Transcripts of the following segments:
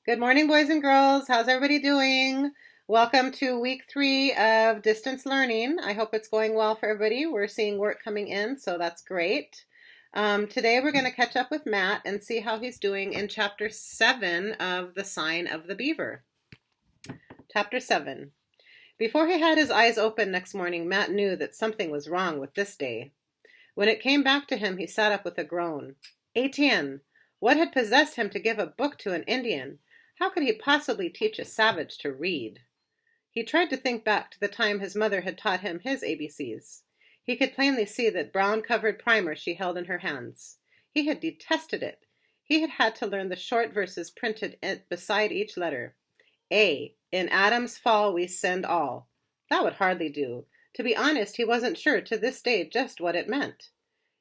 Good morning, boys and girls. How's everybody doing? Welcome to week 3 of distance learning. I hope it's going well for everybody. We're seeing work coming in, so that's great. Today we're going to catch up with Matt and see how he's doing in chapter 7 of The Sign of the Beaver. Chapter 7. Before he had his eyes open next morning, Matt knew that something was wrong with this day. When it came back to him, he sat up with a groan. Etienne! What had possessed him to give a book to an Indian? How could he possibly teach a savage to read? He tried to think back to the time his mother had taught him his ABCs. He could plainly see that brown-covered primer she held in her hands. He had detested it. He had had to learn the short verses printed beside each letter. A. In Adam's fall we sinned all. That would hardly do. To be honest, he wasn't sure to this day just what it meant.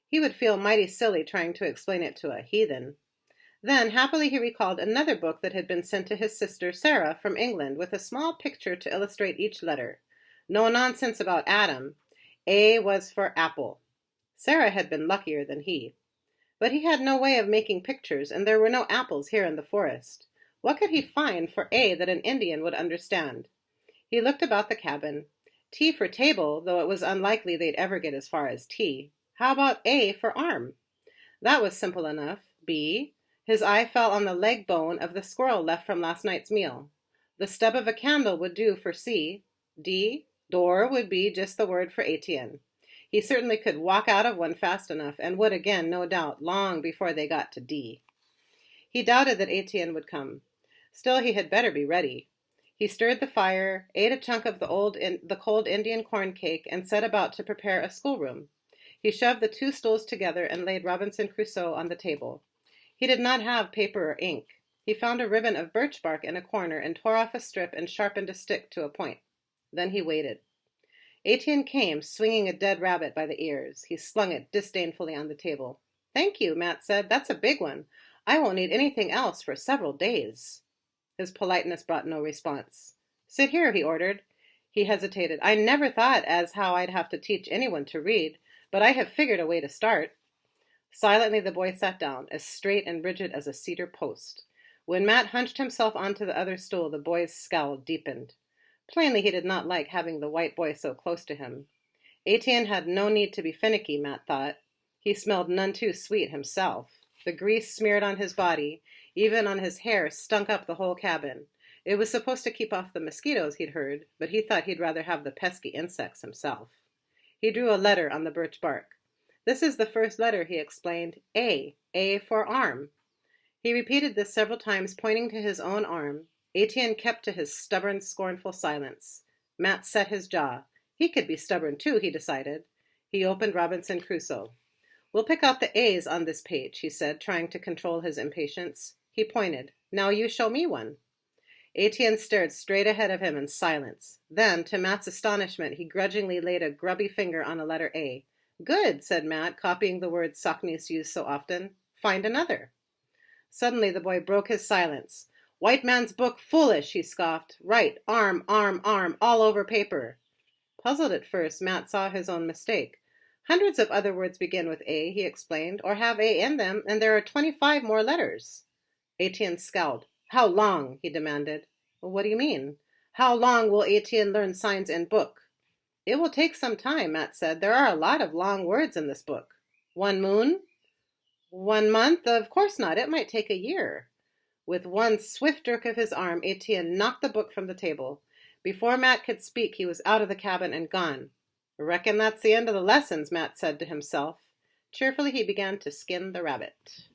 He would feel mighty silly trying to explain it to a heathen. Then, happily, he recalled another book that had been sent to his sister Sarah from England with a small picture to illustrate each letter. No nonsense about Adam. A was for apple. Sarah had been luckier than he. But he had no way of making pictures, and there were no apples here in the forest. What could he find for A that an Indian would understand? He looked about the cabin. T for table, though it was unlikely they'd ever get as far as T. How about A for arm? That was simple enough. B. His eye fell on the leg bone of the squirrel left from last night's meal. The stub of a candle would do for C. D. Door would be just the word for Etienne. He certainly could walk out of one fast enough, and would again, no doubt, long before they got to D. He doubted that Etienne would come. Still, he had better be ready. He stirred the fire, ate a chunk of the cold Indian corn cake, and set about to prepare a schoolroom. He shoved the 2 stools together and laid Robinson Crusoe on the table. He did not have paper or ink. He found a ribbon of birch bark in a corner and tore off a strip and sharpened a stick to a point. Then he waited. Etienne came, swinging a dead rabbit by the ears. He slung it disdainfully on the table. Thank you, Matt said. That's a big one. I won't need anything else for several days. His politeness brought no response. Sit here, he ordered. He hesitated. I never thought as how I'd have to teach anyone to read, but I have figured a way to start. Silently the boy sat down, as straight and rigid as a cedar post. When Matt hunched himself onto the other stool, the boy's scowl deepened. Plainly he did not like having the white boy so close to him. Etienne had no need to be finicky, Matt thought. He smelled none too sweet himself. The grease smeared on his body, even on his hair, stunk up the whole cabin. It was supposed to keep off the mosquitoes, he'd heard, but he thought he'd rather have the pesky insects himself. He drew a letter on the birch bark. This is the first letter, he explained. A. A for arm. He repeated this several times, pointing to his own arm. Etienne kept to his stubborn, scornful silence. Matt set his jaw. He could be stubborn too, he decided. He opened Robinson Crusoe. We'll pick out the A's on this page, he said, trying to control his impatience. He pointed. Now you show me one. Etienne stared straight ahead of him in silence. Then, to Matt's astonishment, he grudgingly laid a grubby finger on a letter A. Good, said Matt, copying the word Sockneys used so often. Find another. Suddenly the boy broke his silence. White man's book, foolish, he scoffed. Right, arm, all over paper. Puzzled at first, Matt saw his own mistake. Hundreds of other words begin with A, he explained, or have A in them, and there are 25 more letters. Etienne scowled. How long? He demanded. What do you mean? How long will Etienne learn signs in book? It will take some time, Matt said. There are a lot of long words in this book. 1 moon? 1 month? Of course not. It might take a year. With one swift jerk of his arm, Etienne knocked the book from the table. Before Matt could speak, he was out of the cabin and gone. Reckon that's the end of the lessons, Matt said to himself. Cheerfully he began to skin the rabbit.